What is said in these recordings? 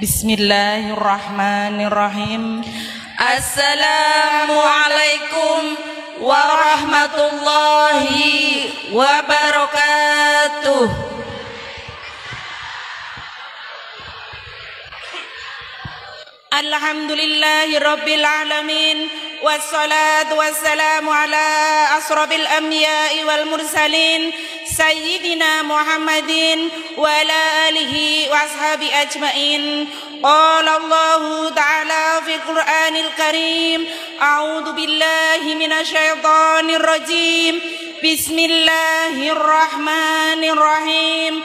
Bismillahirrahmanirrahim. Assalamualaikum warahmatullahi wabarakatuh. Alhamdulillahi rabbil alamin, wassalatu wassalamu ala asrafil anbiya'i wal mursalin sayyidina Muhammadin wa ala alihi wa ashabi ajmain. Qala Allahu ta'ala fil Qur'anil Karim, a'udzu billahi minasy syaithanir rajim. Bismillahirrahmanirrahim.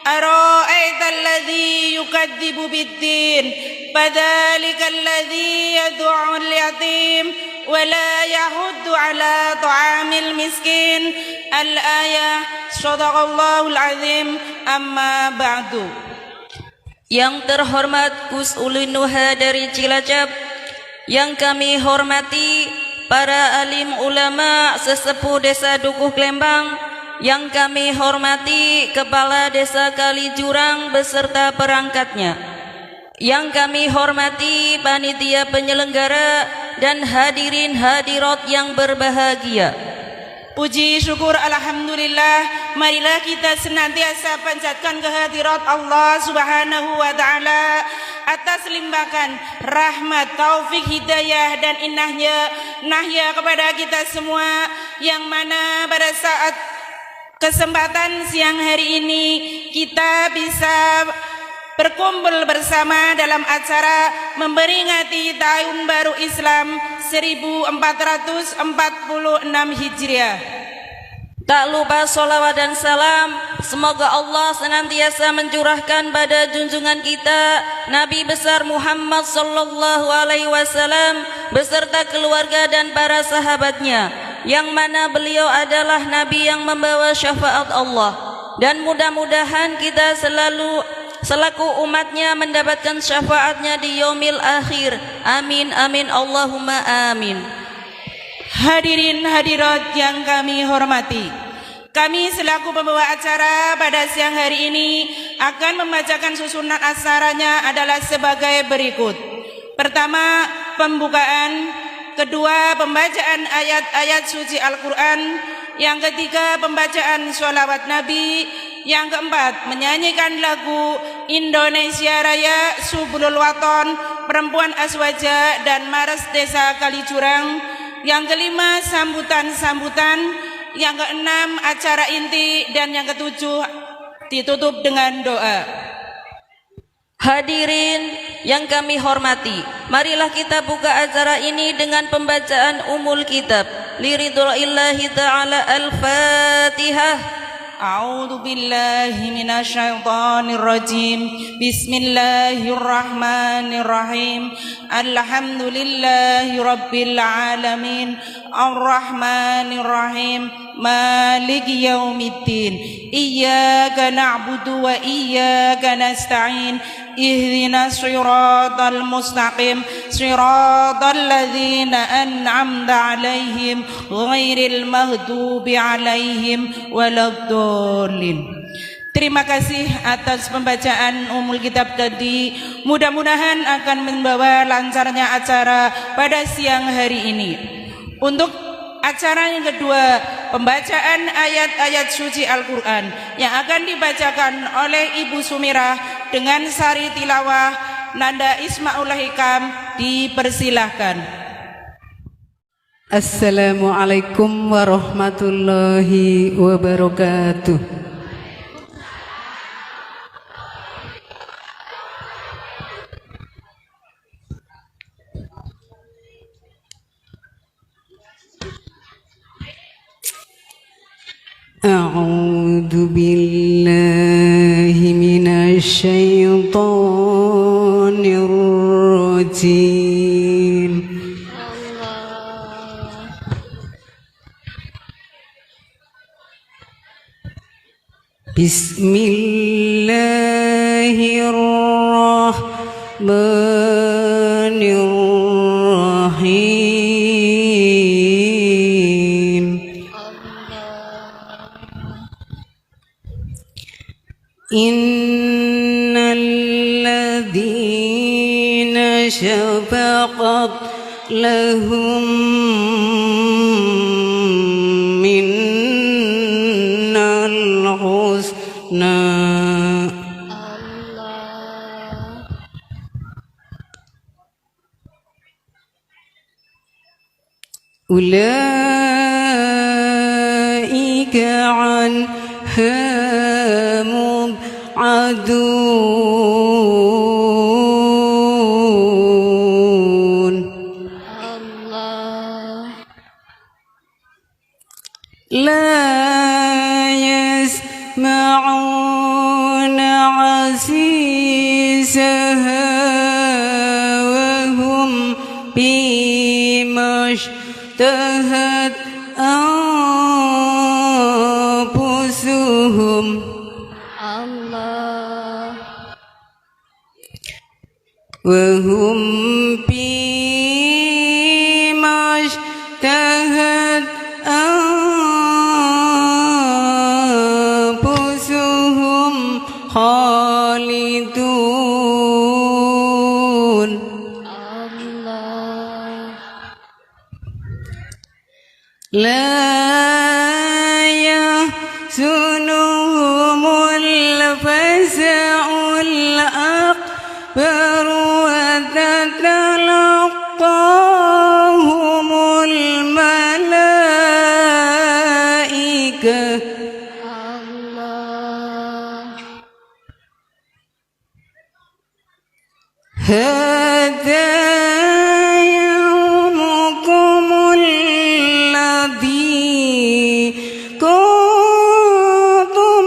Ara'aital ladzi yukadzibu bid-din fadzalikal ladzi yad'ul yatim wa la yahuddu ala ta'amil miskin. Al-ayah. Shadaqallahul azim. Amma ba'du. Yang terhormat Gus Ulun Nuha dari Cilacap, yang kami hormati para alim ulama sesepuh Desa Dukuh Klembang, yang kami hormati Kepala Desa Kalijurang beserta perangkatnya, yang kami hormati panitia penyelenggara dan hadirin hadirat yang berbahagia. Puji syukur alhamdulillah, marilah kita senantiasa panjatkan kehadirat Allah Subhanahu wa taala atas limpahan rahmat, taufik, hidayah dan inahnya kepada kita semua, yang mana pada saat kesempatan siang hari ini kita bisa berkumpul bersama dalam acara memperingati Tahun Baru Islam 1446 Hijriah. Tak lupa sholawat dan salam, semoga Allah senantiasa mencurahkan pada junjungan kita Nabi besar Muhammad sallallahu alaihi wasallam beserta keluarga dan para sahabatnya, yang mana beliau adalah Nabi yang membawa syafaat Allah, dan mudah-mudahan kita selaku umatnya mendapatkan syafaatnya di yaumil akhir. Amin amin Allahumma amin. Hadirin hadirat yang kami hormati, kami selaku pembawa acara pada siang hari ini akan membacakan susunan acaranya adalah sebagai berikut. Pertama, pembukaan. Kedua, pembacaan ayat-ayat suci Al-Quran. Yang ketiga, pembacaan sholawat Nabi. Yang keempat, menyanyikan lagu Indonesia Raya, Subulul Waton, Perempuan Aswaja, dan Mars Desa Kalijurang. Yang kelima, sambutan-sambutan. Yang keenam, acara inti. Dan yang ketujuh, ditutup dengan doa. Hadirin yang kami hormati, marilah kita buka acara ini dengan pembacaan umul kitab. Liridwa'illahi ta'ala. Al-Fatihah. A'udzu billahi minasy syaithanir rajim. Bismillahirrahmanirrahim. Alhamdulillahi rabbil alamin. Ar-Rahmanir Rahim. Maliki yaumiddin. Iyyaka na'budu wa iyyaka nasta'in. Ihdinas siratal mustaqim, siratal ladzina an'amta 'alaihim ghairil maghdubi 'alaihim waladdallin. Terima kasih atas pembacaan umul kitab tadi. Mudah-mudahan akan membawa lancarnya acara pada siang hari ini. Untuk acara yang kedua, pembacaan ayat-ayat suci Al-Quran yang akan dibacakan oleh Ibu Sumirah dengan sari tilawah Nanda Ismaul Hikam. Dipersilahkan. Assalamualaikum warahmatullahi wabarakatuh. A'udzu billahi minasy syaithanir rajim. Bismillahirrahmanirrahim. Innal الذين سبقت لهم منا الحسنى أولئك عنها مبعدون لا يسمعون عسيسها وهم بما اشتهت أنفسهم وهم بما اشتهت أنفسهم خالدون لا يحزنهم الفزع الأكبر وتتلقاهم الملائكة هذا يومكم الذي كنتم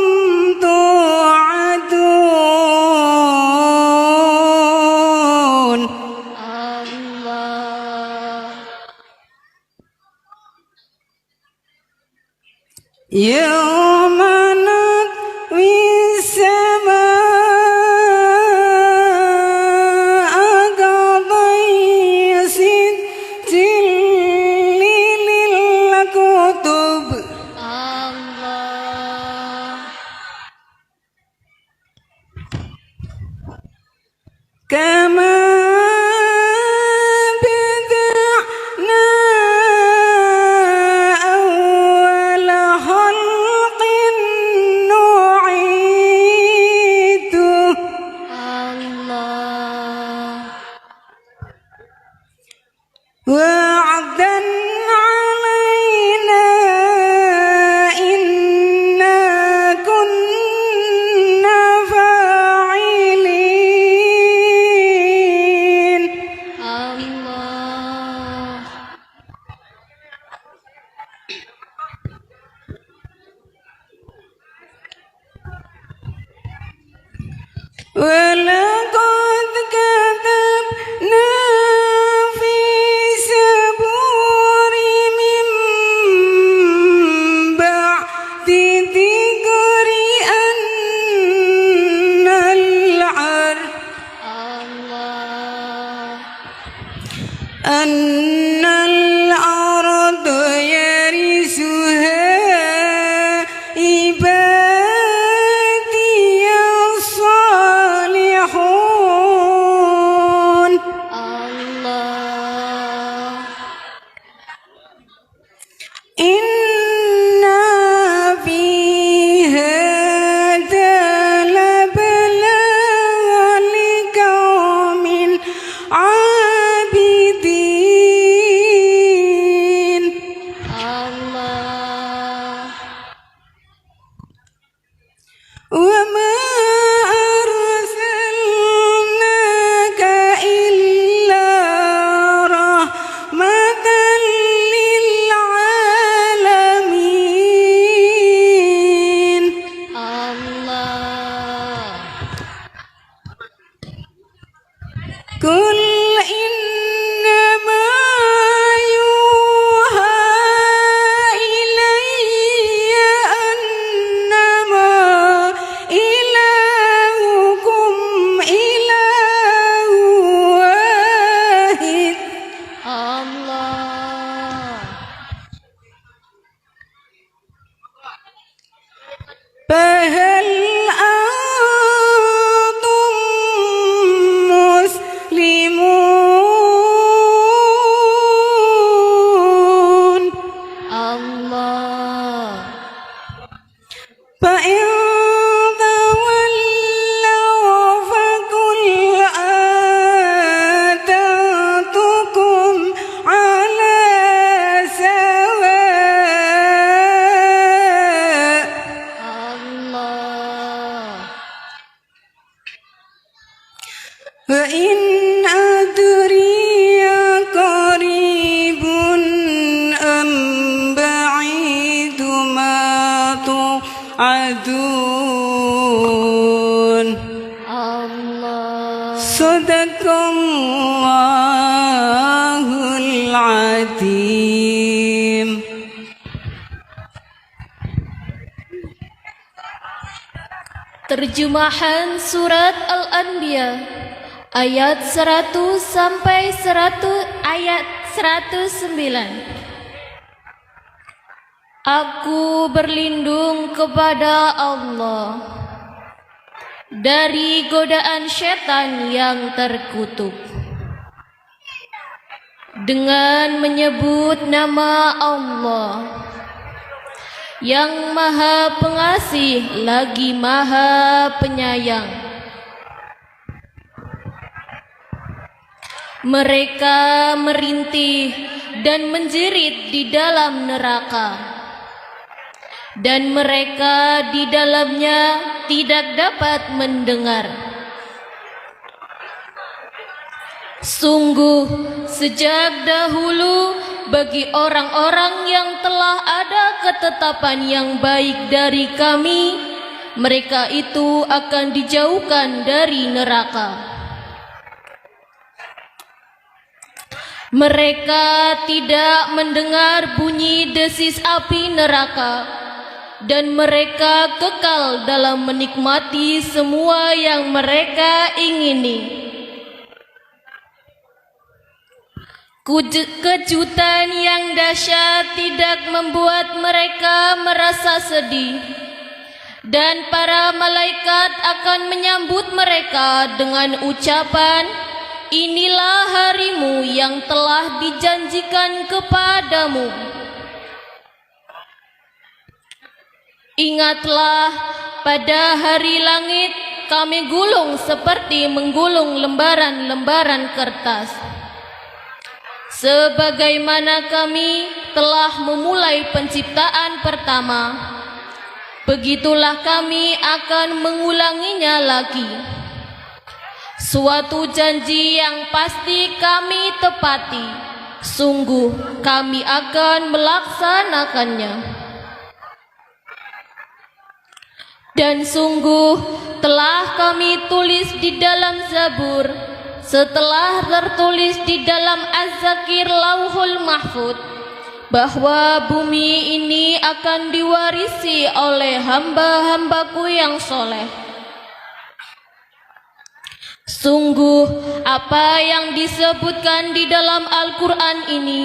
توعدون يوم نطوي السماء كطي السجل للكتب كما بدأنا أول خلق نعيده وعدا علينا إنا كنا فاعلين ولقد كتبنا في زبور من بعد ذكر أن الأرض يرثها عبادي الصالحون إن في هذا لبلاغا لقوم عابدين وما أرسلناك إلا رحمة للعالمين قل إنما يوحى إلي أنما إلهكم إله واحد فهل أنتم وإن أدري قريب أم بعيد ما توعدون Allah. صدق الله العظيم. Terjemahan surat Al-Anbiya ayat 100 sampai 100 ayat 109. Aku berlindung kepada Allah dari godaan setan yang terkutuk dengan menyebut nama Allah yang Maha Pengasih lagi Maha Penyayang. Mereka merintih dan menjerit di dalam neraka, dan mereka di dalamnya tidak dapat mendengar. Sungguh sejak dahulu bagi orang-orang yang telah ada ketetapan yang baik dari kami, mereka itu akan dijauhkan dari neraka. Mereka tidak mendengar bunyi desis api neraka, dan mereka kekal dalam menikmati semua yang mereka ingini. Kejutan yang dahsyat tidak membuat mereka merasa sedih, dan para malaikat akan menyambut mereka dengan ucapan, "Inilah harimu yang telah dijanjikan kepadamu." Ingatlah, pada hari langit kami gulung seperti menggulung lembaran-lembaran kertas. Sebagaimana kami telah memulai penciptaan pertama, begitulah kami akan mengulanginya lagi. Suatu janji yang pasti kami tepati, sungguh kami akan melaksanakannya. Dan sungguh telah kami tulis di dalam Zabur, setelah tertulis di dalam Az-Zakir Lauhul Mahfud, bahwa bumi ini akan diwarisi oleh hamba-hambaku yang soleh. Sungguh apa yang disebutkan di dalam Al-Quran ini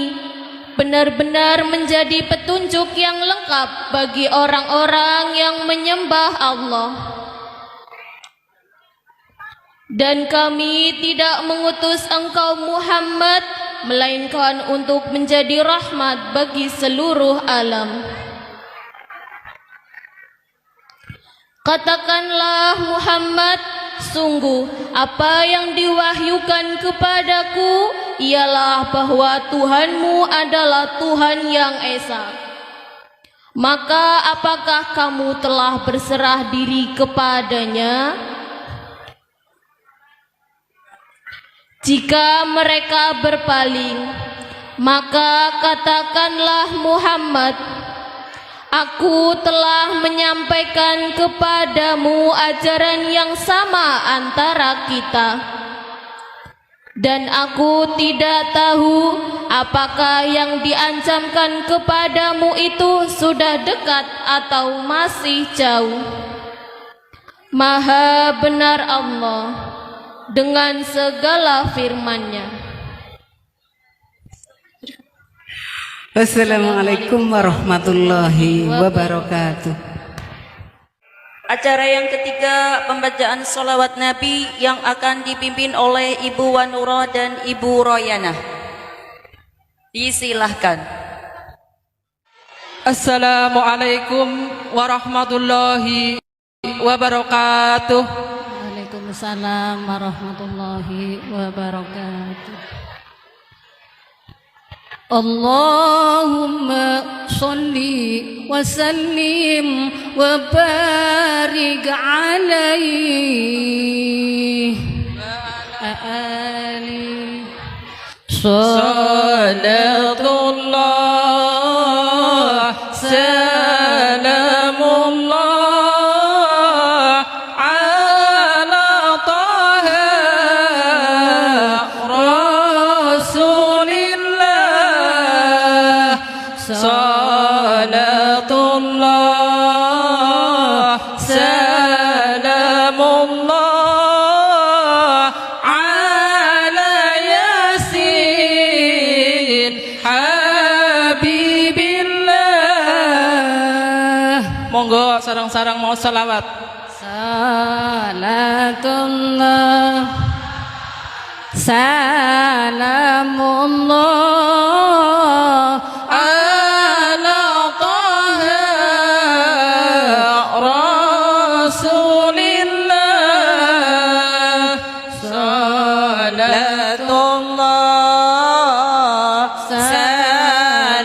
benar-benar menjadi petunjuk yang lengkap bagi orang-orang yang menyembah Allah. Dan kami tidak mengutus engkau Muhammad melainkan untuk menjadi rahmat bagi seluruh alam. Katakanlah Muhammad, sungguh apa yang diwahyukan kepadaku ialah bahwa Tuhanmu adalah Tuhan yang esa. Maka apakah kamu telah berserah diri kepadanya? Jika mereka berpaling, maka katakanlah Muhammad, aku telah menyampaikan kepadamu ajaran yang sama antara kita, dan aku tidak tahu apakah yang diancamkan kepadamu itu sudah dekat atau masih jauh. Maha benar Allah dengan segala firman-Nya. Wassalamualaikum warahmatullahi wabarakatuh. Acara yang ketiga, pembacaan sholawat Nabi yang akan dipimpin oleh Ibu Wanura dan Ibu Royana. Disilahkan. Assalamualaikum warahmatullahi wabarakatuh. Waalaikumsalam warahmatullahi wabarakatuh. Allahumma sholli wa sallim wa barik alaihi آله صلاة الله سلام الله على طه رسول الله صلاة الله سلام الله على ياسين Habibillah. Monggo sarang-sarang mau salawat. Salatullah Salamullah Ala taha Rasulillah Salatullah Salamullah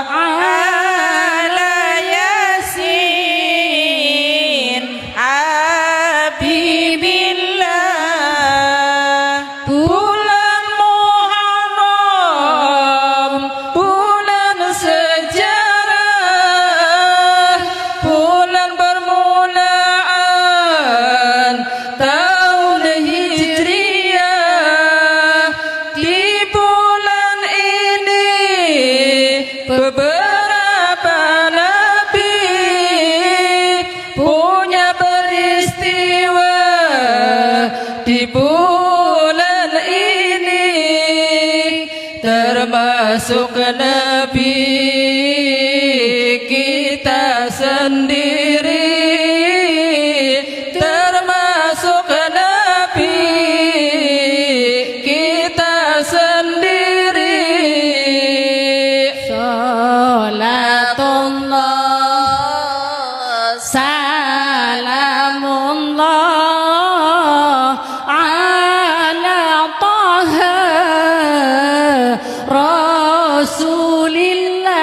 Ala Yasin Habibillah. Bulan Muharram, bulan sejarah, bulan permulaan tahun Hijriah. Di bulan ini beberapa nabi punya peristiwa. Di bulan ini termasuk nabi kita sendiri, termasuk nabi kita sendiri. Salatullah Salamullah ala taha Rasulillah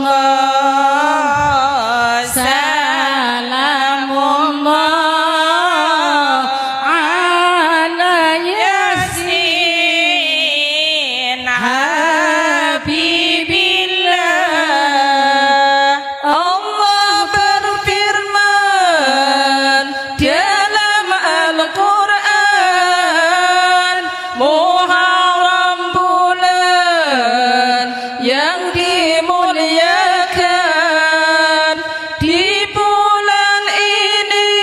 Salatullah Salamullah ala Yasin Habibillah. Allah berfirman dalam Al-Quran, Muharram bulan yang dimuliakan. Di bulan ini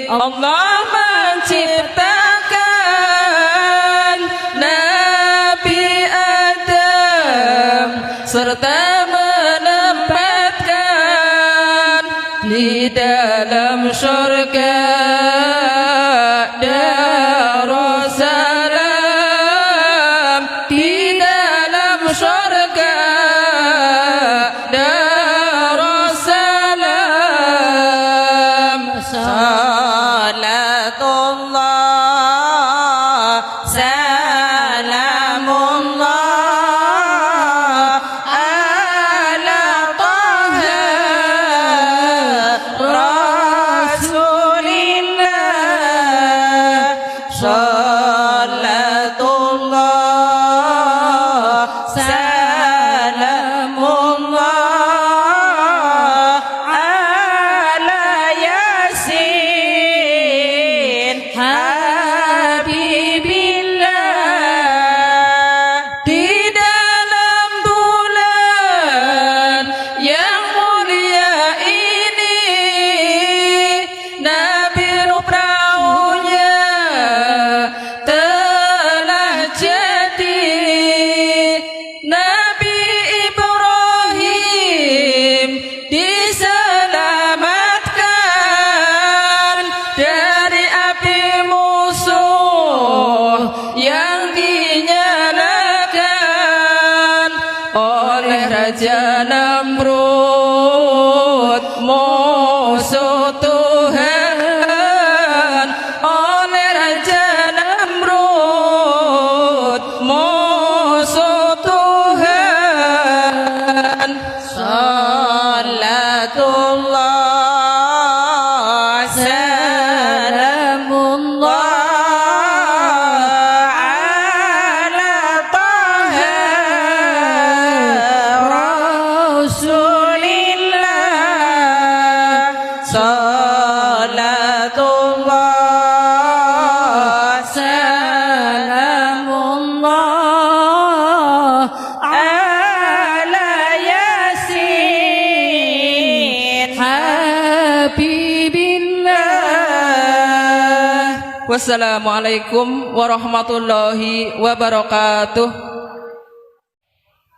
Allah menciptakan Nabi Adam serta menempatkan di dalam surga Darussalam, di dalam surga Darussalam. Salatullah Salamullah ala taha Rasulillah salatullah salamullah ala yasin habibillah. Wassalamualaikum warahmatullahi wabarakatuh.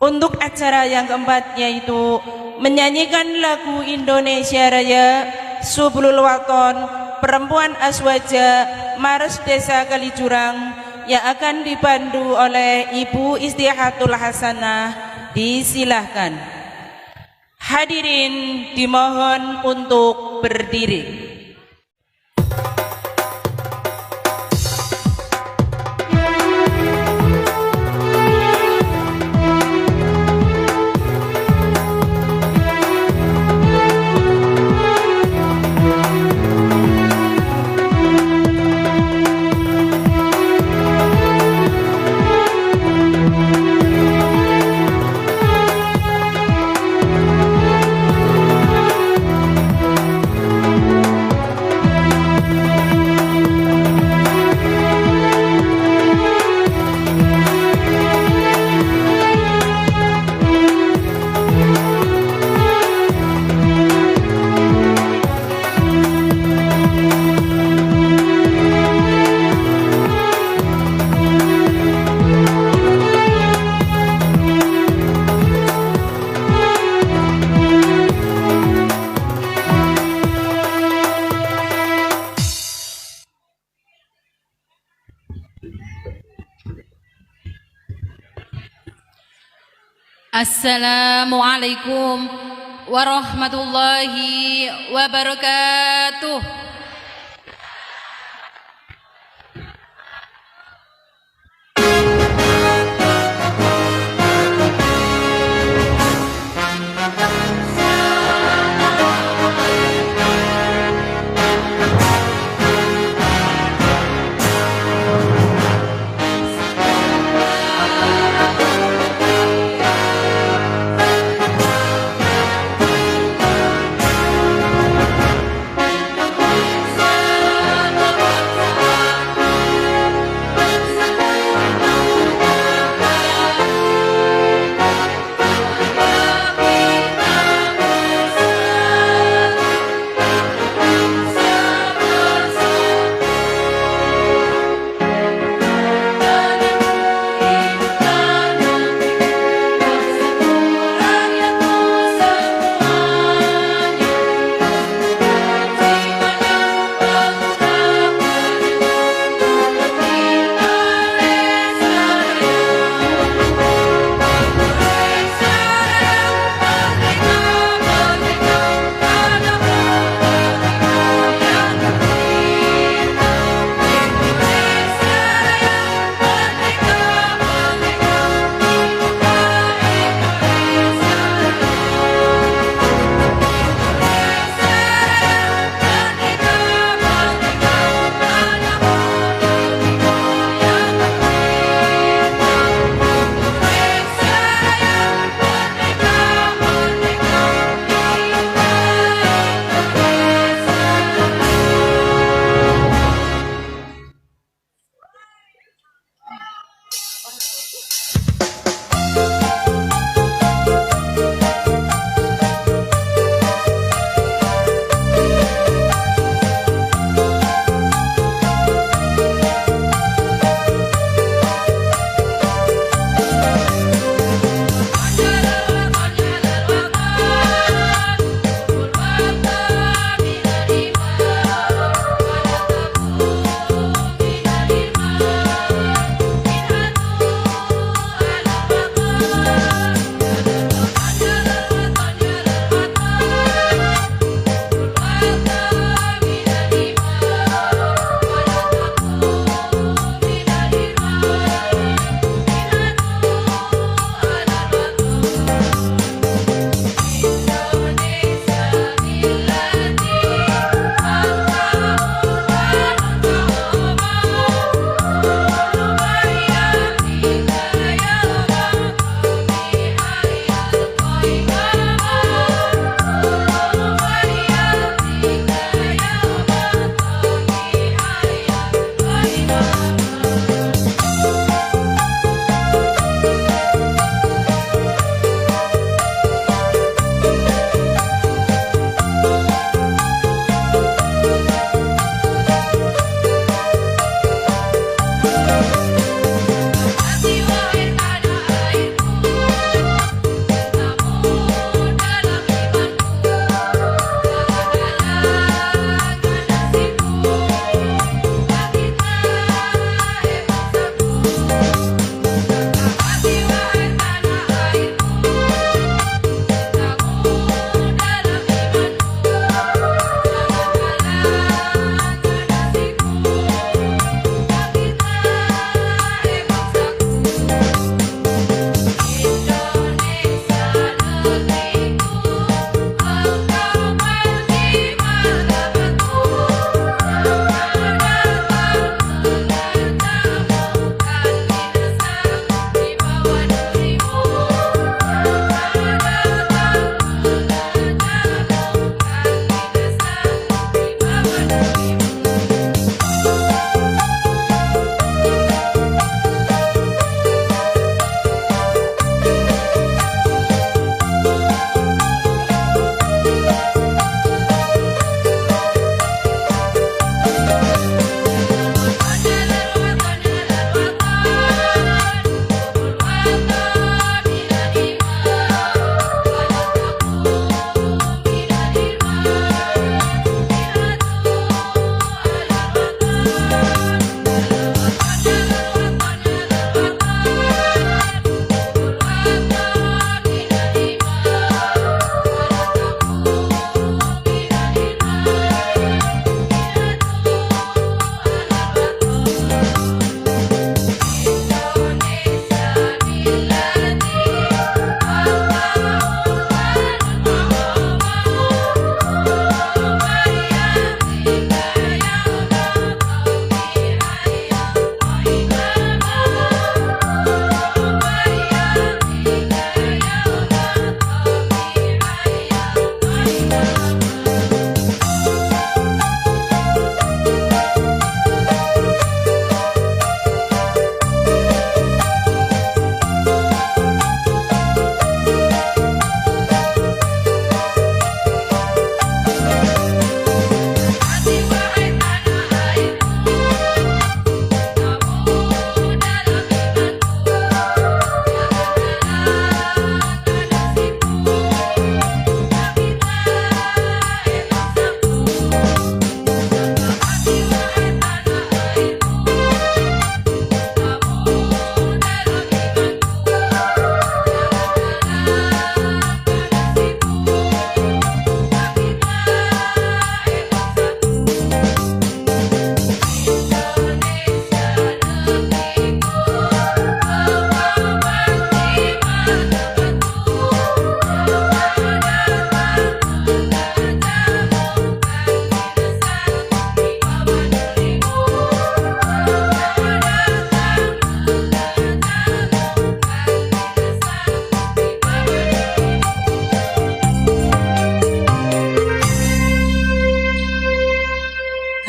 Untuk acara yang keempat yaitu menyanyikan lagu Indonesia Raya Sublul Waton Perempuan Aswaja Mars Desa Kalijurang yang akan dipandu oleh Ibu Istihatul Hasanah. Disilahkan. Hadirin dimohon untuk berdiri. Assalamualaikum warahmatullahi wabarakatuh.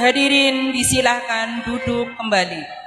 Hadirin disilahkan duduk kembali.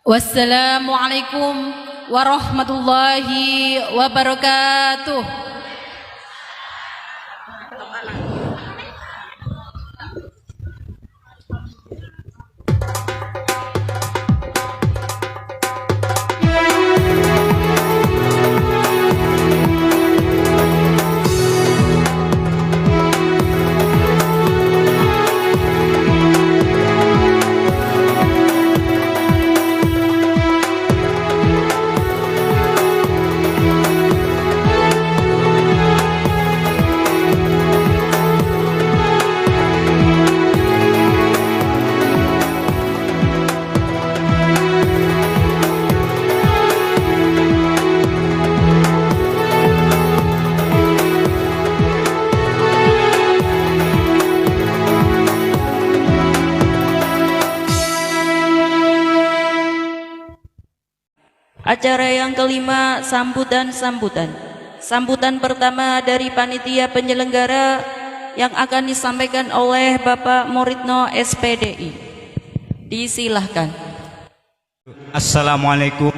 Wassalamualaikum warahmatullahi wabarakatuh. Acara yang kelima, sambutan-sambutan. Sambutan pertama dari panitia penyelenggara yang akan disampaikan oleh Bapak Moritno SPDI. Disilahkan. Assalamualaikum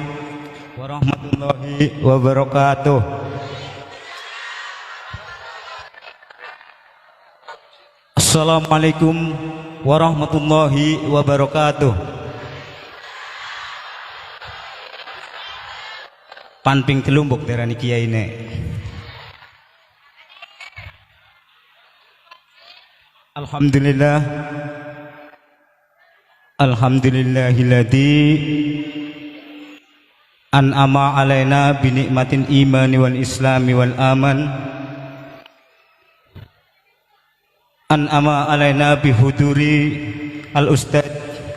warahmatullahi wabarakatuh. Assalamualaikum warahmatullahi wabarakatuh. Panping telumbuk darani kiai ne. Alhamdulillah. Alhamdulillahilladzi an'ama alaina bi nikmatin imani wal islami wal aman. An'ama alaina bi huduri al ustad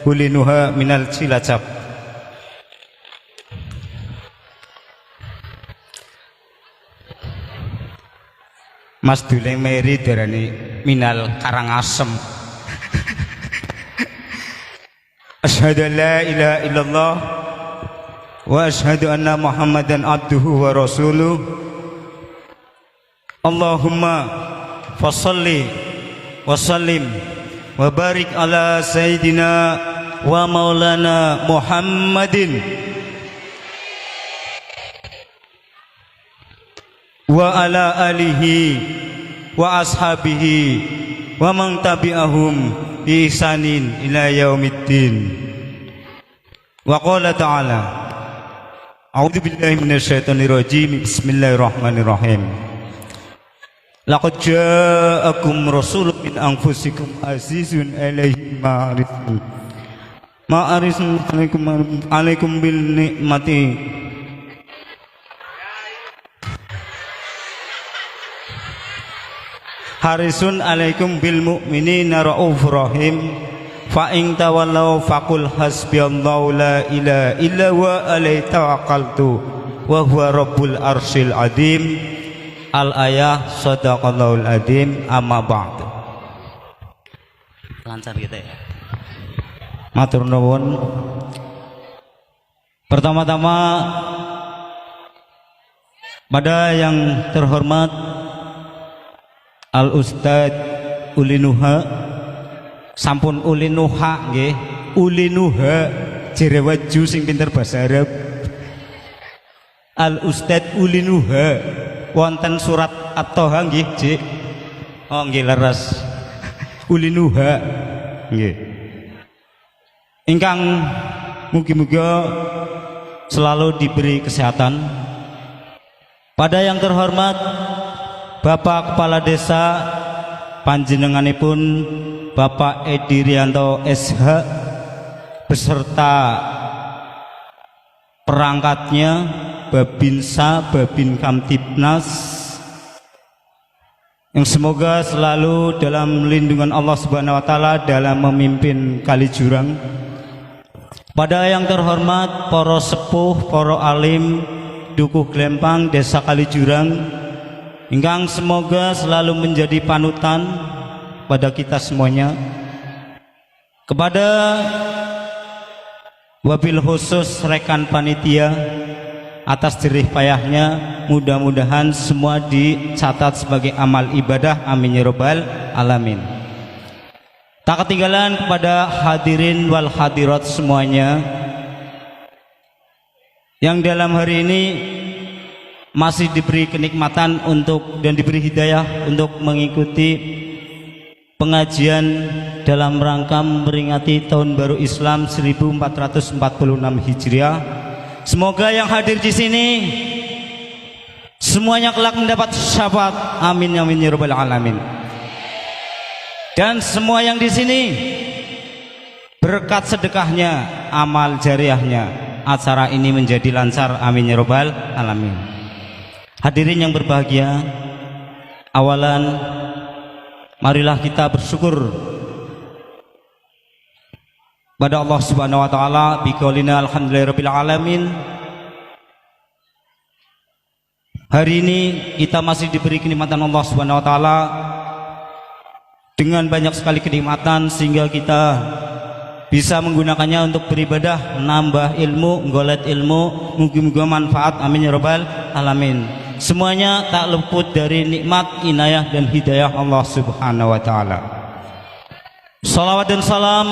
kulinuha minal cilacap. Mas Duleng Meri darani minal Karangasem. Asyhadu an la ilaha illallah wa asyhadu anna Muhammadan abduhu wa rasuluh. Allahumma fasholli wa sallim wa barik ala sayyidina wa maulana Muhammadin wa ala alihi wa ashabihi wa man tabi'ahum bi ihsanin ila yaumiddin. Wa qala ta'ala a'udzu billahi minasyaitonir rajim. Bismillahirrahmanirrahim. Laqad ja'akum rasulun min anfusikum azizun 'alaihi ma arisun alaikum bil nikmati harisun alaikum bil mu'minina raufur rahim. Fa in tawallaw faqul hasbiyallahu la ilaha illa huwa alaihi tawakkaltu wa huwa rabbul arsyil azim. Al ayah sadaqallahul azim. Amma ba'd. Lancar kita ya. Matur nuwun. Pertama-tama pada yang terhormat Al Ustad Ulinuha, sampun Ulinuha nggih, Ulinuha jerewaju sing pinter bahasa Arab. Al Ustad Ulinuha wonten surat At-Toha nggih, Cik. Oh nggih leres. Ulinuha nggih. Ingkang mugi-mugi selalu diberi kesehatan. Pada yang terhormat Bapak Kepala Desa panjenenganipun Bapak Edi Rianto SH beserta perangkatnya, Babinsa, Babin Kamtibnas, yang semoga selalu dalam lindungan Allah Subhanahu wa taala dalam memimpin Kalijurang. Pada yang terhormat para sepuh, para alim Dukuh Glempang Desa Kalijurang, ingkang semoga selalu menjadi panutan pada kita semuanya. Kepada wabil khusus rekan panitia atas jerih payahnya, mudah-mudahan semua dicatat sebagai amal ibadah, amin ya rabbal alamin. Tak ketinggalan kepada hadirin wal hadirat semuanya, yang dalam hari ini masih diberi kenikmatan dan diberi hidayah untuk mengikuti pengajian dalam rangka memperingati tahun baru Islam 1446 Hijriah. Semoga yang hadir di sini semuanya kelak mendapat syafaat. Amin amin ya rabbal alamin. Dan semua yang di sini berkat sedekahnya, amal jariahnya, acara ini menjadi lancar. Amin ya rabbal alamin. Hadirin yang berbahagia, awalan marilah kita bersyukur pada Allah Subhanahu wa taala biqaulina alhamdulillahirabbil alamin. Hari ini kita masih diberi kenikmatan Allah Subhanahu wa taala dengan banyak sekali kenikmatan sehingga kita bisa menggunakannya untuk beribadah, nambah ilmu, nggolet ilmu, muga-muga manfaat. Amin ya rabbal alamin. Semuanya tak luput dari nikmat, inayah dan hidayah Allah Subhanahu wa taala. Salawat dan salam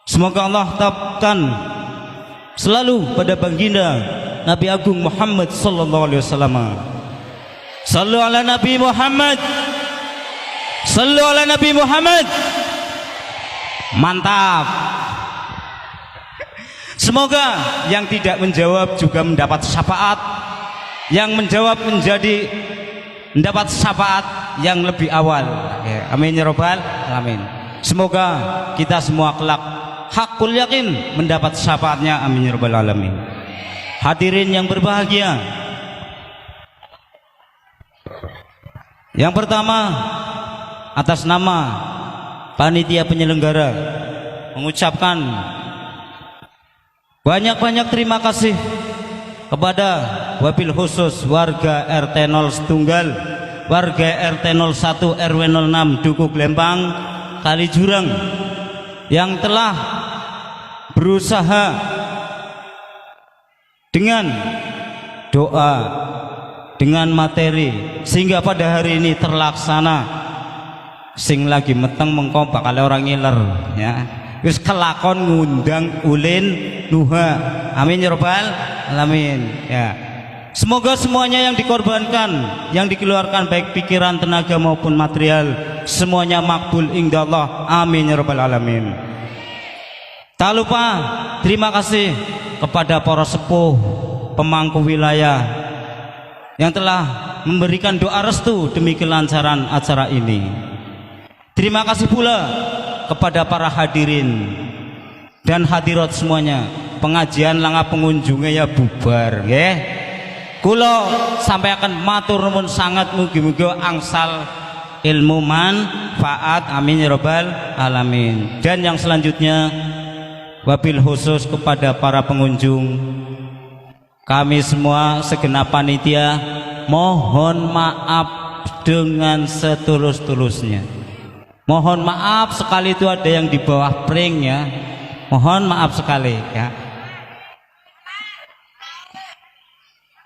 semoga Allah tetapkan selalu pada baginda Nabi Agung Muhammad sallallahu alaihi wasallam. Sallu ala Nabi Muhammad. Sallu ala Nabi Muhammad. Mantap. Semoga yang tidak menjawab juga mendapat syafaat, yang menjawab mendapat syafaat yang lebih awal. Ya, amin ya rabbal alamin. Semoga kita semua kelak hakul yakin mendapat syafaatnya. Amin ya rabbal alamin. Hadirin yang berbahagia, yang pertama atas nama panitia penyelenggara mengucapkan banyak-banyak terima kasih kepada wabil khusus warga RT 01, warga RT 01 RW 06 Duku Glempang Kaliurang yang telah berusaha dengan doa, dengan materi sehingga pada hari ini terlaksana. Sing lagi meteng mengko bakal orang ngiler ya. Wis kelakon ngundang ulin nuha. Amin ya rabbal alamin ya. Semoga semuanya yang dikorbankan, yang dikeluarkan baik pikiran, tenaga maupun material, semuanya makbul indallah. Amin ya rabbal alamin. Tak lupa terima kasih kepada para sepuh pemangku wilayah yang telah memberikan doa restu demi kelancaran acara ini. Terima kasih pula kepada para hadirin dan hadirat semuanya. Pengajian langkah pengunjungnya ya bubar nggih. Kula sampai akan matur nuwun sangat, mugi-mugi angsal ilmu manfaat. Amin ya rabbal alamin. Dan yang selanjutnya wabil khusus kepada para pengunjung, kami semua segenap panitia mohon maaf dengan setulus-tulusnya. Mohon maaf sekali itu ada yang di bawah pring ya. Mohon maaf sekali ya.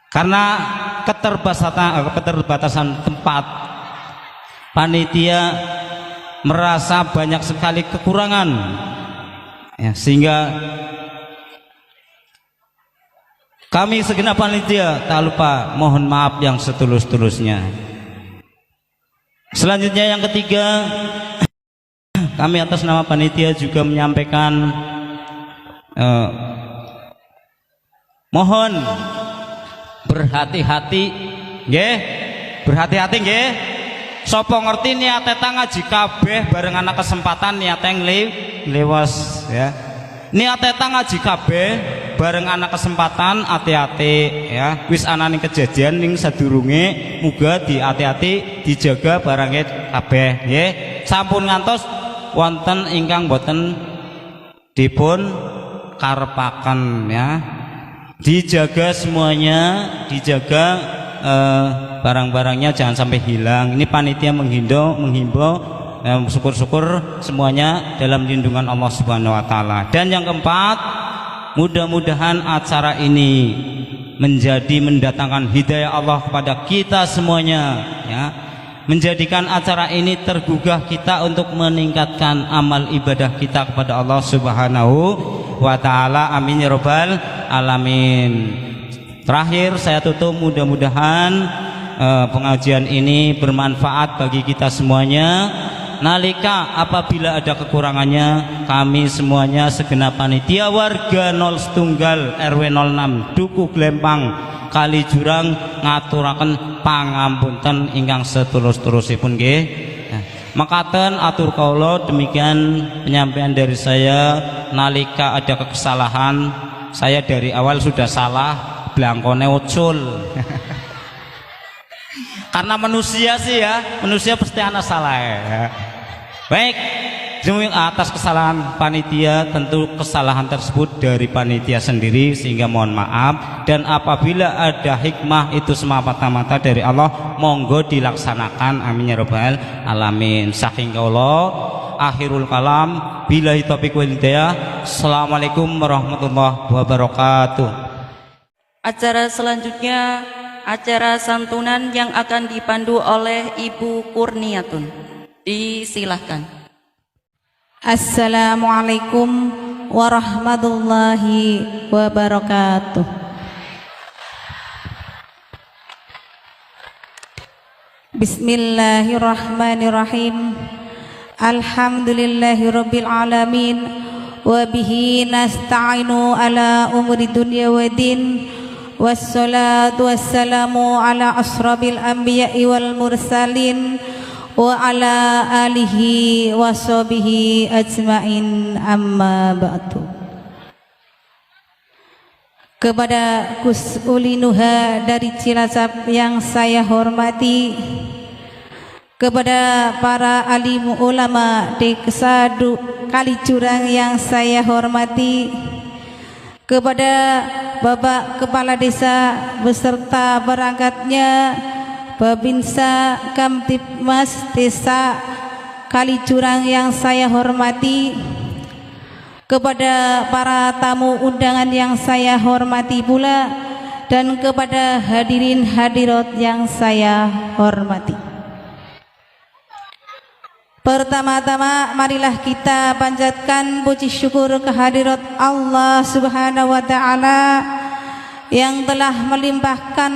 Karena keterbatasan tempat, panitia merasa banyak sekali kekurangan ya, sehingga kami segenap panitia tak lupa mohon maaf yang setulus-tulusnya. Selanjutnya yang ketiga, kami atas nama panitia juga menyampaikan mohon berhati-hati nggih, berhati-hati nggih. Sapa ngerti niate ngaji kabeh bareng ana kesempatan niate lewas ya. Niate ngaji kabeh bareng ana kesempatan hati-hati ya. Wis anane kejadian ning sadurunge, muga diati-ati dijaga barangnya kabeh nggih. Sampun ngantos wonten ingkang boten dipun karepaken ya. Dijaga semuanya, dijaga barang-barangnya jangan sampai hilang. Ini panitia menghimbau syukur-syukur semuanya dalam lindungan Allah Subhanahu wa taala. Dan yang keempat, mudah-mudahan acara ini mendatangkan hidayah Allah kepada kita semuanya ya. Menjadikan acara ini tergugah kita untuk meningkatkan amal ibadah kita kepada Allah Subhanahu wa taala. Amin ya rabbal alamin. Terakhir saya tutup, mudah-mudahan pengajian ini bermanfaat bagi kita semuanya. Nalika apabila ada kekurangannya, kami semuanya segenap panitia warga 01 RW 06 Duku Glempang Kalijurang ngaturaken pangampunten ingkang setulus-tulusipun nggih. Makaten atur kaula, demikian penyampaian dari saya. Nalika ada kesalahan, saya dari awal sudah salah, blangkone ucul. Karena manusia sih ya, manusia pasti ana salah ya. Baik, demi atas kesalahan panitia, tentu kesalahan tersebut dari panitia sendiri, sehingga mohon maaf. Dan apabila ada hikmah itu semata-mata dari Allah, monggo dilaksanakan, amin ya rabbal alamin. Saking Allah, akhirul kalam, billahi taufiq wal hidayah. Assalamualaikum warahmatullahi wabarakatuh. Acara selanjutnya acara santunan yang akan dipandu oleh Ibu Kurniatun. Disilahkan. Assalamualaikum warahmatullahi wabarakatuh. Bismillahirrahmanirrahim. Alhamdulillahirabbil alamin wa bihi nasta'inu ala umuri dunya waddin. Wassalatu wassalamu ala asrabil anbiya'i wal mursalin wa ala alihi wa sahbihi ajmain, amma ba'du. Kepada Gus Uli Nuha dari Cilacap yang saya hormati, kepada para alim ulama di Kesadu Kalijurang yang saya hormati, kepada Bapak Kepala Desa beserta perangkatnya, Babinsa Kamtibmas Desa Kalijurang yang saya hormati, kepada para tamu undangan yang saya hormati pula, dan kepada hadirin hadirat yang saya hormati. Pertama-tama marilah kita panjatkan puji syukur kehadirat Allah Subhanahu wa taala yang telah melimpahkan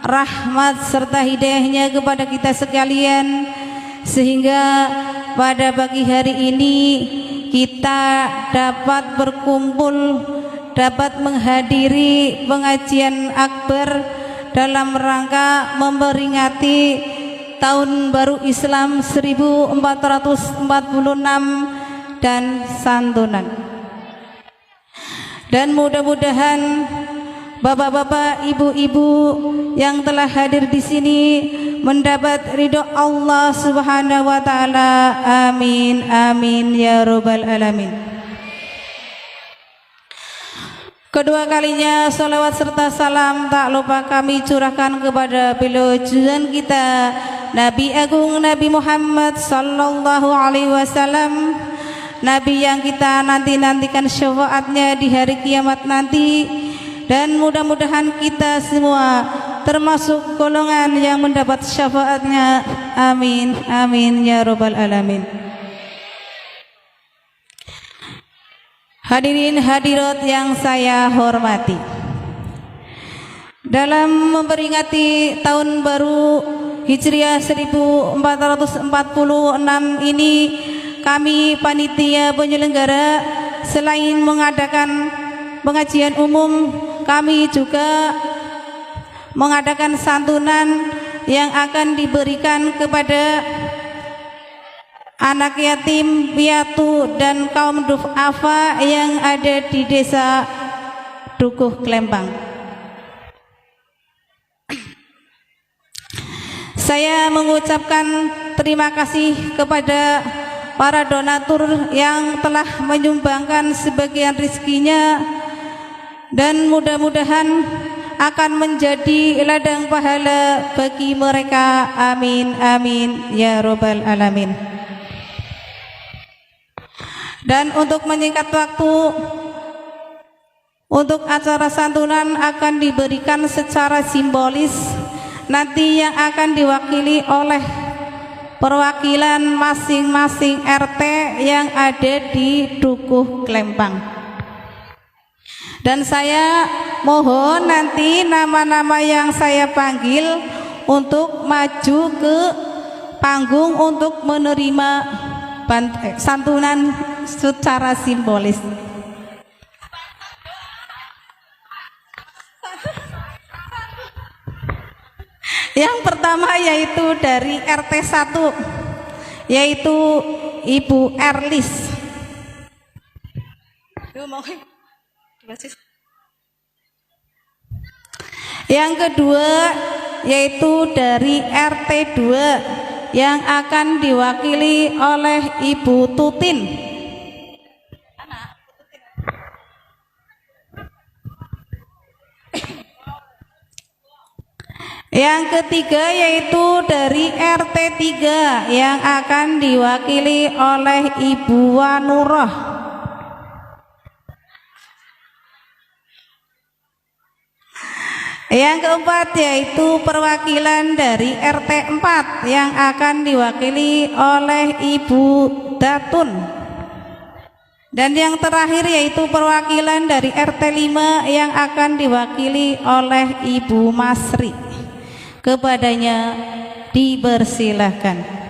rahmat serta hidayahnya kepada kita sekalian, sehingga pada pagi hari ini kita dapat berkumpul, dapat menghadiri pengajian akbar dalam rangka memperingati Tahun Baru Islam 1446 dan santunan. Dan mudah-mudahan bapak-bapak, ibu-ibu yang telah hadir di sini mendapat ridho Allah Subhanahu wa taala. Amin amin ya rabbal alamin. Kedua kalinya salawat serta salam tak lupa kami curahkan kepada beliau junjungan kita Nabi Agung Nabi Muhammad sallallahu alaihi wasallam, Nabi yang kita nanti-nantikan syafaatnya di hari kiamat nanti, dan mudah-mudahan kita semua termasuk golongan yang mendapat syafaatnya. Amin amin ya rabbal alamin. Hadirin hadirat yang saya hormati, dalam memperingati tahun baru Hijriah 1446 ini, kami panitia penyelenggara selain mengadakan pengajian umum, kami juga mengadakan santunan yang akan diberikan kepada anak yatim, piatu, dan kaum duafa yang ada di desa Dukuh Glempang. Saya mengucapkan terima kasih kepada para donatur yang telah menyumbangkan sebagian rezekinya, dan mudah-mudahan akan menjadi ladang pahala bagi mereka. Amin amin ya rabbal alamin. Dan untuk menyingkat waktu, untuk acara santunan akan diberikan secara simbolis, nanti yang akan diwakili oleh perwakilan masing-masing RT yang ada di Dukuh Glempang. Dan saya mohon nanti nama-nama yang saya panggil untuk maju ke panggung untuk menerima santunan secara simbolis. Yang pertama yaitu dari RT 1, yaitu Ibu Erlis. Yang kedua yaitu dari RT 2 yang akan diwakili oleh Ibu Tutin. Yang ketiga yaitu dari RT 3 yang akan diwakili oleh Ibu Wanurah. Yang keempat yaitu perwakilan dari RT 4 yang akan diwakili oleh Ibu Datun. Dan yang terakhir yaitu perwakilan dari RT 5 yang akan diwakili oleh Ibu Masri. Kepadanya dipersilahkan.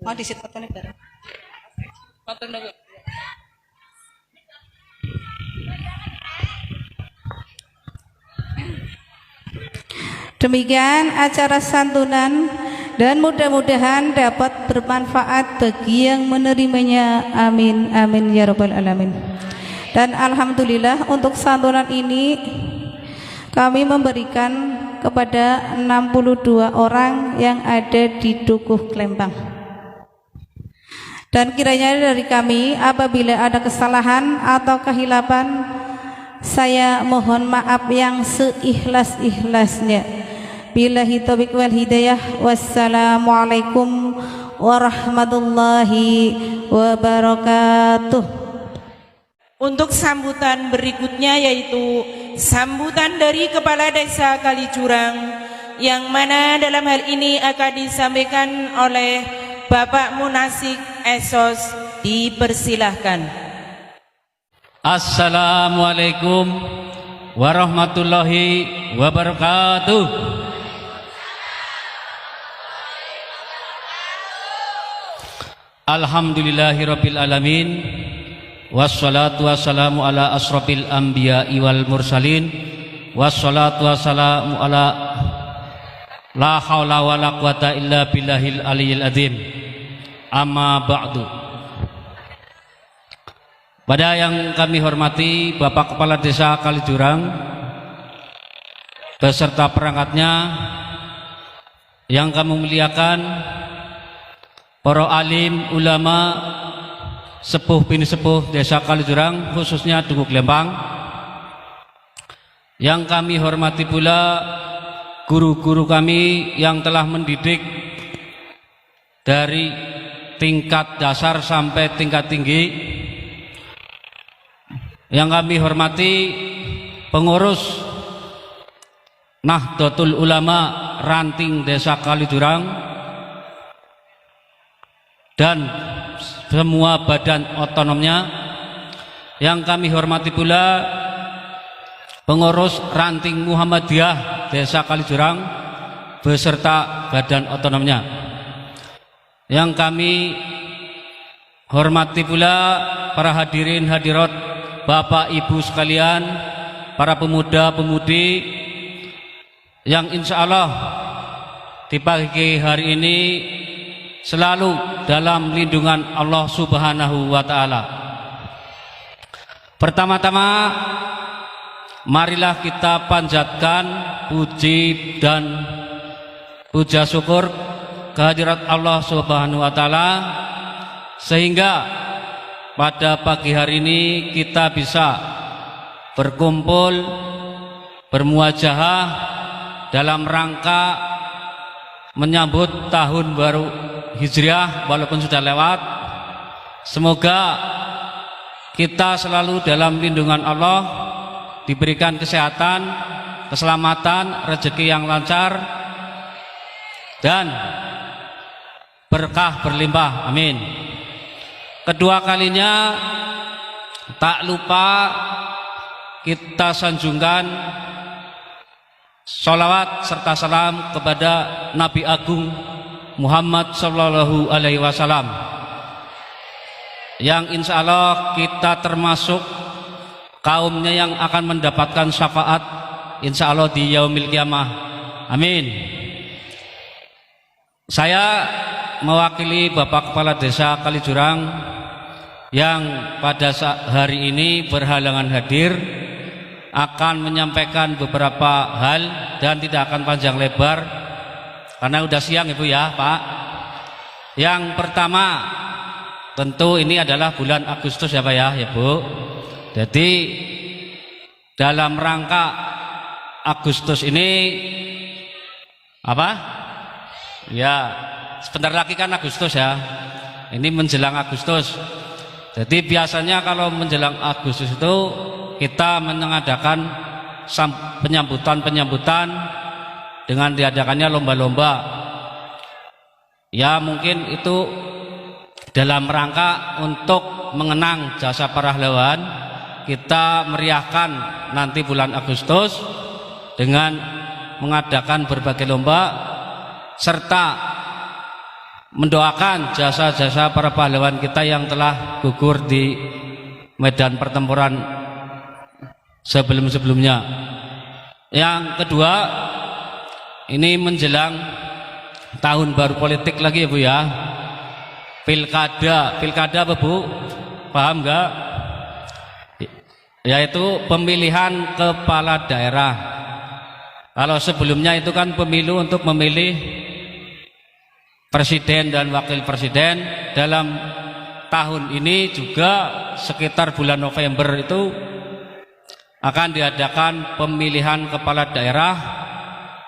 Mau disit fotonya bareng. Demikian acara santunan dan mudah-mudahan dapat bermanfaat bagi yang menerimanya. Amin amin ya rabbal alamin. Dan alhamdulillah untuk santunan ini kami memberikan kepada 62 orang yang ada di Dukuh Klembang. Dan kiranya dari kami apabila ada kesalahan atau kehilapan, saya mohon maaf yang seikhlas-ikhlasnya. Billahi taufiq wal hidayah. Wassalamualaikum warahmatullahi wabarakatuh. Untuk sambutan berikutnya yaitu sambutan dari Kepala Desa Kalijurang, yang mana dalam hal ini akan disampaikan oleh Bapak Munasik Esos. Dipersilahkan. Assalamualaikum warahmatullahi wabarakatuh. Alhamdulillahirabbil alamin. Wassalatu wassalamu ala asrofil anbiya'i wal mursalin. Wassalatu wassalamu ala la hawla wa la quwata illa billahil aliyil azim. Amma ba'du. Pada yang kami hormati Bapak Kepala Desa Kalijurang beserta perangkatnya, yang kami muliakan para alim, ulama, sepuh bini sepuh Desa Kalijurang, khususnya Dukuh Klembang. Yang kami hormati pula guru-guru kami yang telah mendidik dari tingkat dasar sampai tingkat tinggi. Yang kami hormati pengurus Nahdlatul Ulama Ranting Desa Kalijurang dan semua badan otonomnya. Yang kami hormati pula pengurus Ranting Muhammadiyah Desa Kalijurang beserta badan otonomnya. Yang kami hormati pula para hadirin hadirat, Bapak Ibu sekalian, para pemuda-pemudi yang insya Allah di pagi hari ini selalu dalam lindungan Allah Subhanahu wa Ta'ala. Pertama-tama, marilah kita panjatkan puji dan puja syukur kehadirat Allah Subhanahu wa Ta'ala, sehingga pada pagi hari ini kita bisa berkumpul, bermuajahah dalam rangka menyambut tahun baru Hijriah walaupun sudah lewat. Semoga kita selalu dalam lindungan Allah, diberikan kesehatan, keselamatan, rezeki yang lancar, dan berkah berlimpah, amin. Kedua kalinya tak lupa kita sanjungkan sholawat serta salam kepada Nabi Agung Muhammad Sallallahu Alaihi Wasallam, yang insya Allah kita termasuk kaumnya yang akan mendapatkan syafaat insya Allah di yaumil kiamah, amin. Saya mewakili Bapak Kepala Desa Kalijurang yang pada hari ini berhalangan hadir, akan menyampaikan beberapa hal dan tidak akan panjang lebar karena udah siang Ibu ya Pak. Yang pertama, tentu ini adalah bulan Agustus ya Pak ya Bu. Jadi dalam rangka Agustus ini apa? Ya, sebentar lagi kan Agustus ya. Ini menjelang Agustus. Jadi biasanya kalau menjelang Agustus itu kita mengadakan penyambutan dengan diadakannya lomba-lomba. Ya mungkin itu dalam rangka untuk mengenang jasa para pahlawan. Kita meriahkan nanti bulan Agustus dengan mengadakan berbagai lomba serta mendoakan jasa-jasa para pahlawan kita yang telah gugur di medan pertempuran sebelum-sebelumnya. Yang kedua, ini menjelang tahun baru politik lagi ya Bu ya. Pilkada apa Bu? Paham enggak? Yaitu pemilihan kepala daerah. Kalau sebelumnya itu kan pemilu untuk memilih presiden dan wakil presiden. Dalam tahun ini juga sekitar bulan November itu akan diadakan pemilihan kepala daerah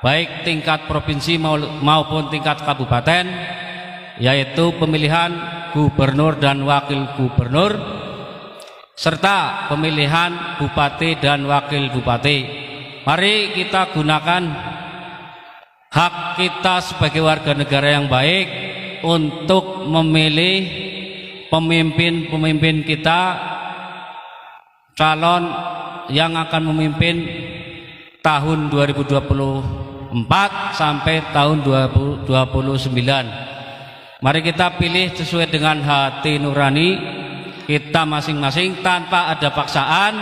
baik tingkat provinsi maupun tingkat kabupaten, yaitu pemilihan gubernur dan wakil gubernur serta pemilihan bupati dan wakil bupati. Mari kita gunakan hak kita sebagai warga negara yang baik untuk memilih pemimpin-pemimpin kita, calon yang akan memimpin tahun 2024 sampai tahun 2029. Mari kita pilih sesuai dengan hati nurani kita masing-masing tanpa ada paksaan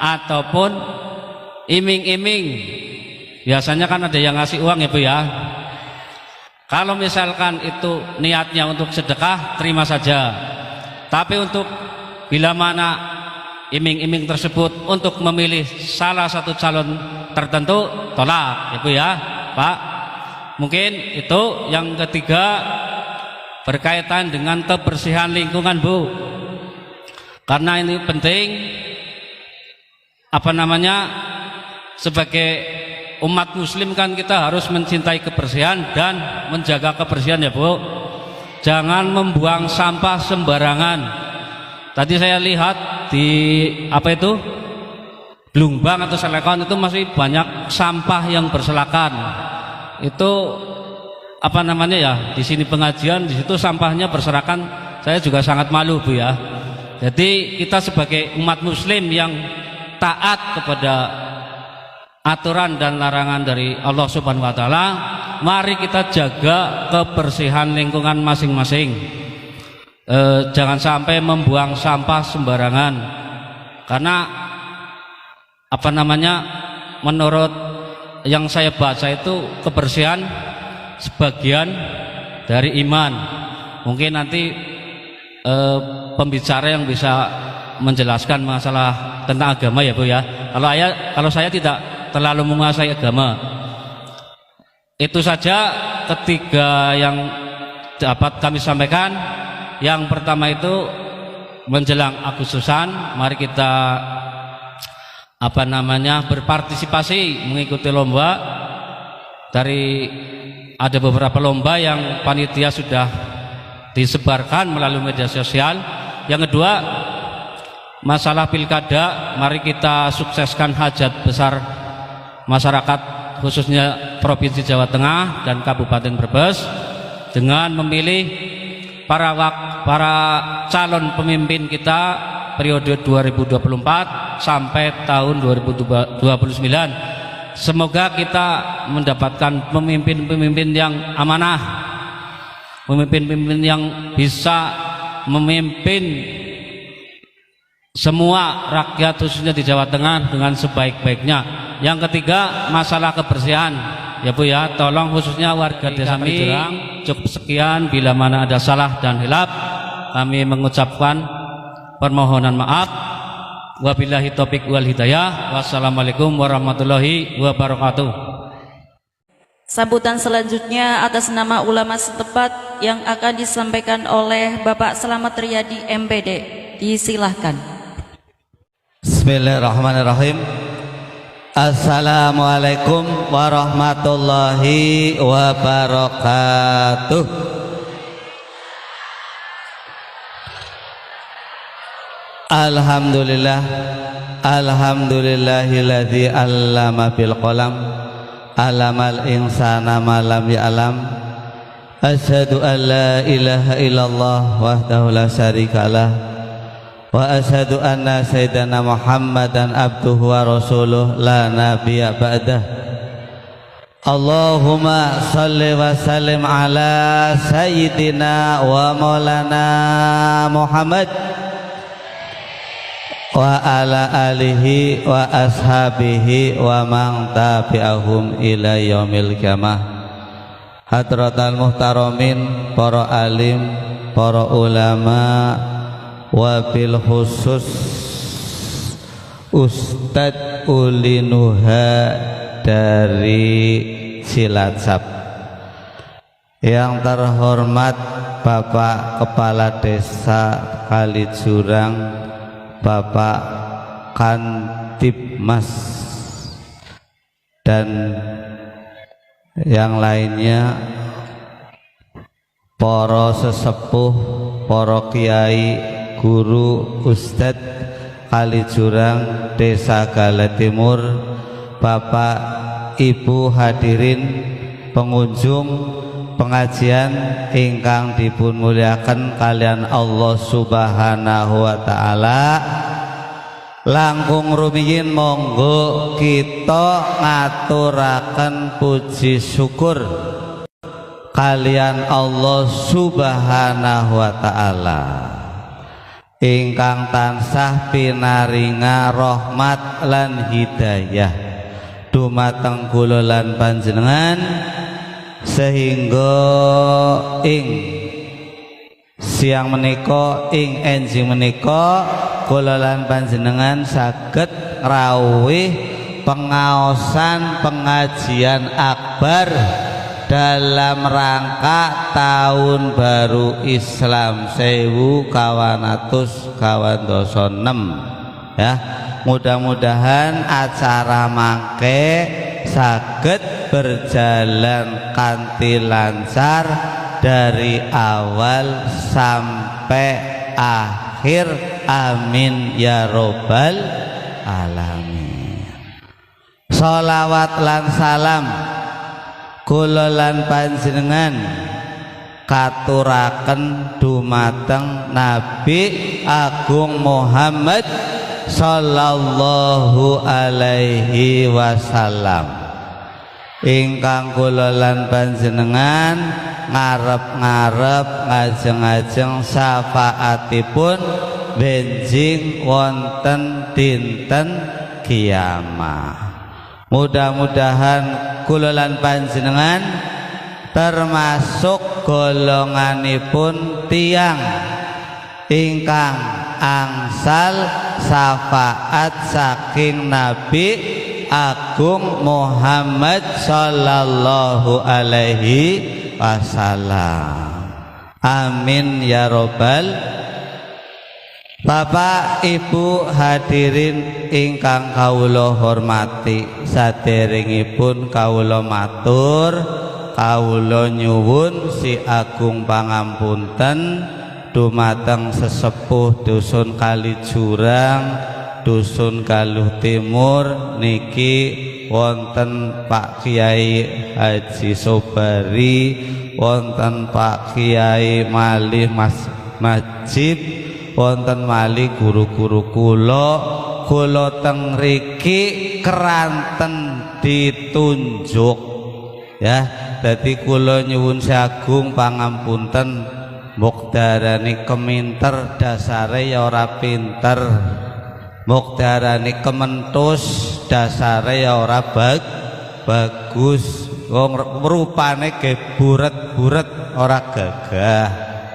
ataupun iming-iming. Biasanya kan ada yang ngasih uang ya Bu ya. Kalau misalkan itu niatnya untuk sedekah, terima saja. Tapi untuk bila mana iming-iming tersebut untuk memilih salah satu calon tertentu, tolak ya Bu ya Pak. Mungkin itu. Yang ketiga berkaitan dengan kebersihan lingkungan Bu, karena ini penting. Sebagai umat muslim kan kita harus mencintai kebersihan dan menjaga kebersihan ya Bu. Jangan membuang sampah sembarangan. Tadi saya lihat di Blumbang atau Selekon itu masih banyak sampah yang berserakan. Itu di sini pengajian, di situ sampahnya berserakan. Saya juga sangat malu Bu ya. Jadi kita sebagai umat muslim yang taat kepada aturan dan larangan dari Allah Subhanahu wa Ta'ala, mari kita jaga kebersihan lingkungan masing-masing. jangan sampai membuang sampah sembarangan, karena menurut yang saya baca itu kebersihan sebagian dari iman. Mungkin nanti pembicara yang bisa menjelaskan masalah tentang agama ya Bu ya. Kalau saya tidak terlalu menguasai agama. Itu saja ketiga yang dapat kami sampaikan. Yang pertama itu menjelang Agustusan, mari kita berpartisipasi mengikuti lomba. Ada beberapa lomba yang panitia sudah disebarkan melalui media sosial. Yang kedua, masalah pilkada, mari kita sukseskan hajat besar masyarakat khususnya Provinsi Jawa Tengah dan Kabupaten Brebes dengan memilih para calon pemimpin kita periode 2024 sampai tahun 2029. Semoga kita mendapatkan pemimpin-pemimpin yang amanah, pemimpin-pemimpin yang bisa memimpin semua rakyat khususnya di Jawa Tengah dengan sebaik-baiknya. Yang ketiga, masalah kebersihan ya Bu ya, tolong khususnya warga desa Kalijerang. Cukup sekian, bila mana ada salah dan hilaf kami mengucapkan permohonan maaf. Wabillahi taufiq wal hidayah. Wassalamualaikum warahmatullahi wabarakatuh. Sambutan selanjutnya atas nama ulama setempat yang akan disampaikan oleh Bapak Selamat Riyadi MPD. Disilahkan. Bismillahirrahmanirrahim. Assalamualaikum warahmatullahi wabarakatuh. Alhamdulillah, alhamdulillahilladzi allama bil qalam, alamal insana ma lam ya'lam. Asyhadu an la ilaha illallah wahdahu la syarikalah, wa asyhadu anna sayyidana Muhammadan abduhu wa rasuluh la nabiyya ba'dah. Allahumma salli wa sallim ala sayyidina wa maulana Muhammad wa ala alihi wa ashabihi wa man tabi'ahum ila yaumil qiyamah. Hadratal muhtaramin, para alim, para ulama, wabil khusus Ustadz Ulinuha dari Cilacap. Yang terhormat Bapak Kepala Desa Kalijurang, Bapak Kantipmas, dan yang lainnya, para sesepuh, para kiai, guru, Ustadz Kalijurang Desa Gala Timur, Bapak Ibu hadirin pengunjung pengajian ingkang dipun muliakan kalian Allah Subhanahu wa taala. Langkung rumiyin monggo kita ngaturaken puji syukur kalian Allah Subhanahu wa taala ingkang tansah pinaringa rahmat lan hidayah dumateng kula lan panjenengan, sehingga ing siang menika ing enjing menika kula lan panjenengan saged rawuh pengaosan pengajian akbar dalam rangka tahun baru Islam 1426 ya. Mudah-mudahan acara mangke saged berjalan kanthi lancar dari awal sampai akhir, amin ya robbal alamin. Sholawat lan salam kula lan panjenengan katuraken dumateng Nabi Agung Muhammad sallallahu alaihi wasallam. ingkang kula lan panjenengan ngarep-ngarep ngajeng-ajeng syafaatipun benjing wonten dinten kiamah. Mudah-mudahan kula lan panjenengan termasuk golonganipun tiang ingkang angsal syafaat saking Nabi Agung Muhammad sallallahu alaihi wasallam. Amin ya robbal. Bapak Ibu hadirin ingkang kawula hormati, saderengipun kawula matur kawula nyuwun si agung pangampunten dumateng sesepuh dusun Kalijurang, dusun Galuh Timur niki wonten Pak Kiai Haji Sobari, wonten Pak Kiai Malih Mas Majid, wonten malih guru-guru kula teng mriki keranten ditunjuk ya. Dadi kula nyuwun sagung pangampunten mbok darani keminter dasare ya ora pinter, mbok darani kementus dasare ya ora bagus, wong rupane ge buret-buret ora gagah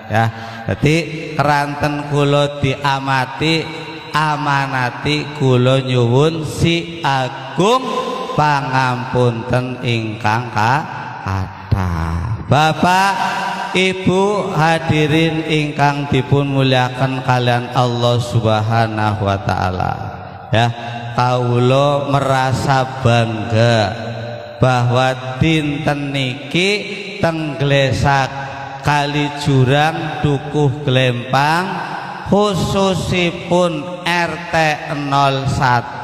ya. Jadi keranten kula diamati amanati kula nyuwun si agung pangampunten ingkang kathah. Bapak Ibu hadirin ingkang dipun muliakan kalian Allah Subhanahu wa taala ya, kawula merasa bangga bahwa dinten niki teng Glesak Kalijurang Dukuh Glempang khususipun RT 01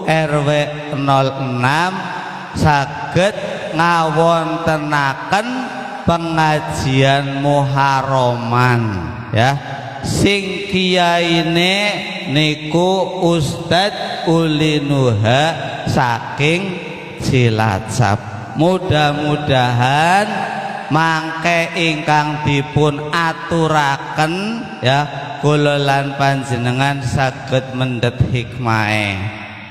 RW 06 saged ngawontenaken pengajian muharraman ya. Sing kiyaine niku Ustadz Ulinuha saking Cilacap. Mudah-mudahan mangke ingkang dipun aturaken ya kula lan panjenengan saged mendhet hikmahe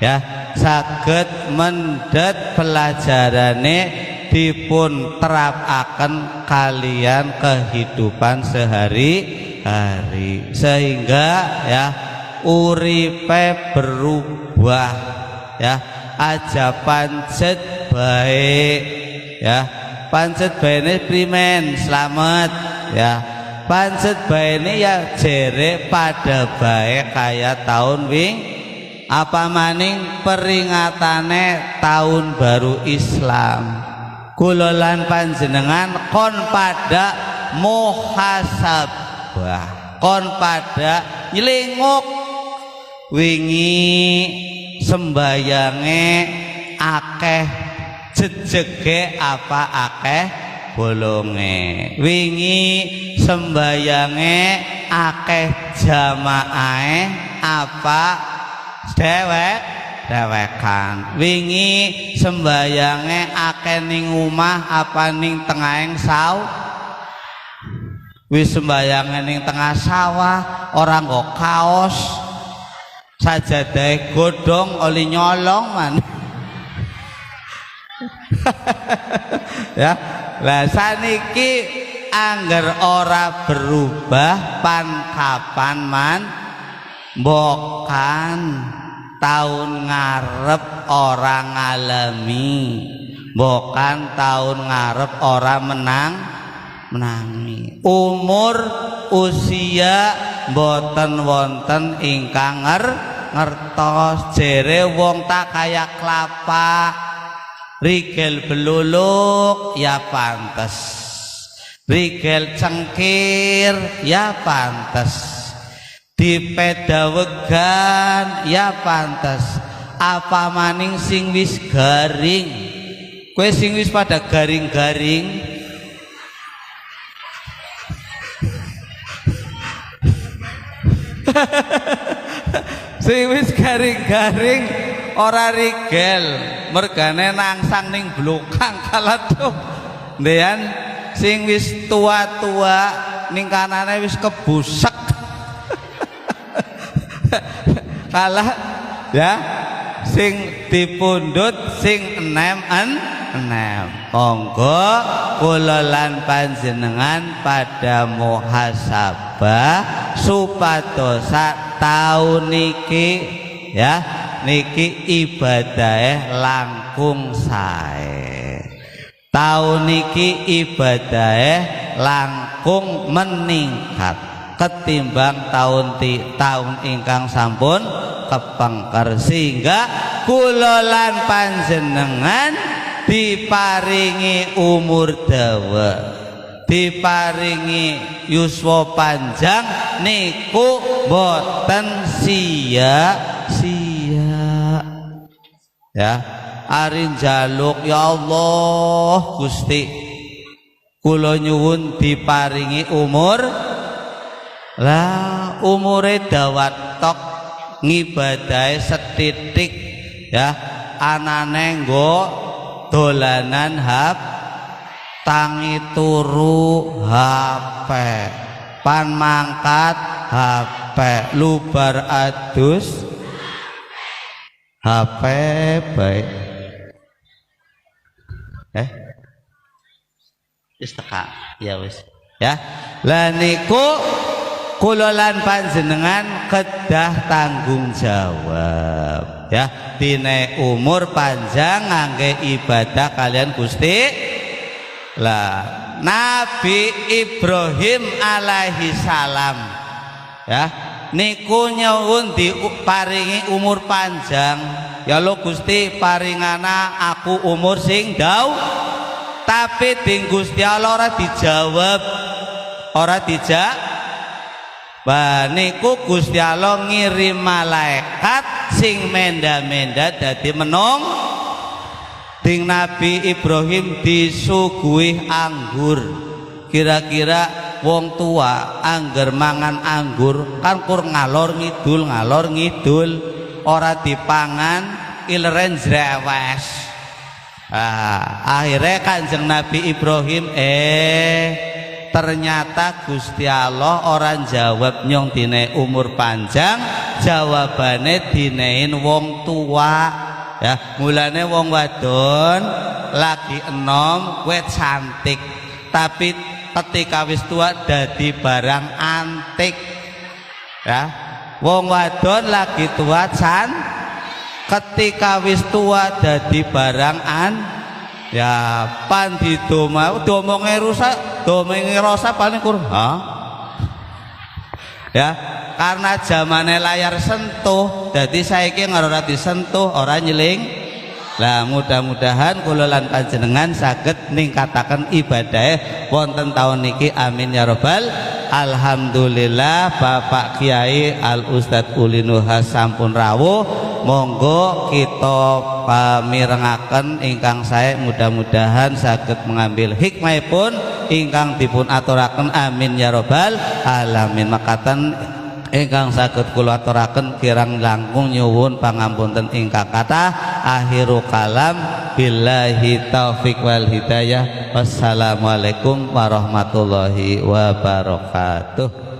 ya, saged mendhet pelajarane dipun terapaken kalian kehidupan sehari-hari sehingga ya uripe berubah ya, aja pancet baik ya, pancet baene primen slamet ya, pancet baene ya jere pada bae kaya tahun wing apa maning peringatane tahun baru Islam. Kula lan panjenengan kon pada muhasabah, kon pada nyelinguk wingi sembayange akeh jejege apa akeh bolonge, wingi sembayange akeh jamaahe apa dewekan, wingi sembayange akeh ning omah apa ning tengahing sawah, wis sembayange ning tengah sawah ora nggo kaos sajadahe godhong oli nyolong man. Ya, lah saniki angger ora berubah pan kapan man mbokan tahun ngarep ora ngalami, mbokan tahun ngarep ora menangi. Umur usia mboten wonten ingkang ngertos, jere wong tak kaya kelapa rigel beluluk ya pantes, rigel cengkir ya pantes, dipedawegan ya pantes, apa maning sing wis garing, kue sing wis pada garing-garing sing wis garing-garing ora rigel mergane nangsang ning blokang kaletu ndean sing wis tua-tua ning kanane wis kebusek kalah ya sing dipundhut sing enem monggo kula lan panjenengan pada muhasabah supados taun niki ya niki ibadahe langkung sae taun niki ibadahe langkung meningkat ketimbang tahun ingkang sampun kepengker sehingga kula lan panjenengan diparingi umur dawa diparingi yuswa panjang niku boten sia-sia ya ari njaluk ya Allah Gusti kula nyuwun diparingi umur lah umure dawat tok ngibadahe setitik ya anane nggo dolanan tangi turu HP pan mangkat HP lubar adus HP baik wis teka ya wis ya lah niku kula lan panjenengan kedah tanggung jawab ya dine umur panjang ngangge ibadah kalian Gusti lah Nabi Ibrahim alaihi salam ya niku nyuwun diparingi umur panjang ya lo Gusti paringana aku umur sing dawa tapi ding Gusti Allah ora dijawab ora dijawab niku Gusti Allah ngirim malaikat sing menda-menda dadi menung ding Nabi Ibrahim disuguhi anggur kira-kira wong tua angger mangan anggur kan kur ngalor ngidul ora dipangan ileren jrewes akhirnya Kanjeng Nabi Ibrahim ternyata Gusti Allah orang jawab nyong dine umur panjang jawabane dinein wong tua ya mulane wong wadon lagi enom wet cantik tapi ketika wis tua dadi barang antik ya wong wadon lagi tua ketika wis tua dadi barang ya pan di domongnya rusak domongnya rosak paling kurang ya karena zamannya layar sentuh jadi saiki ora disentuh orang nyeling lah mudah-mudahan kula lan panjenengan saged ningkataken ibadah wonten taun niki amin ya robbal alhamdulillah Bapak Kiai Al Ustadz Ulinuha sampun rawuh monggo kita pamirengaken ingkang sae mudah-mudahan saged mengambil hikmahipun ingkang dipun aturaken amin ya robbal alamin makaten ingkang saged kula aturaken kirang langkung nyuwun pangampunten ingkang kathah akhiru kalam billahi taufik wal hidayah wassalamualaikum warahmatullahi wabarakatuh.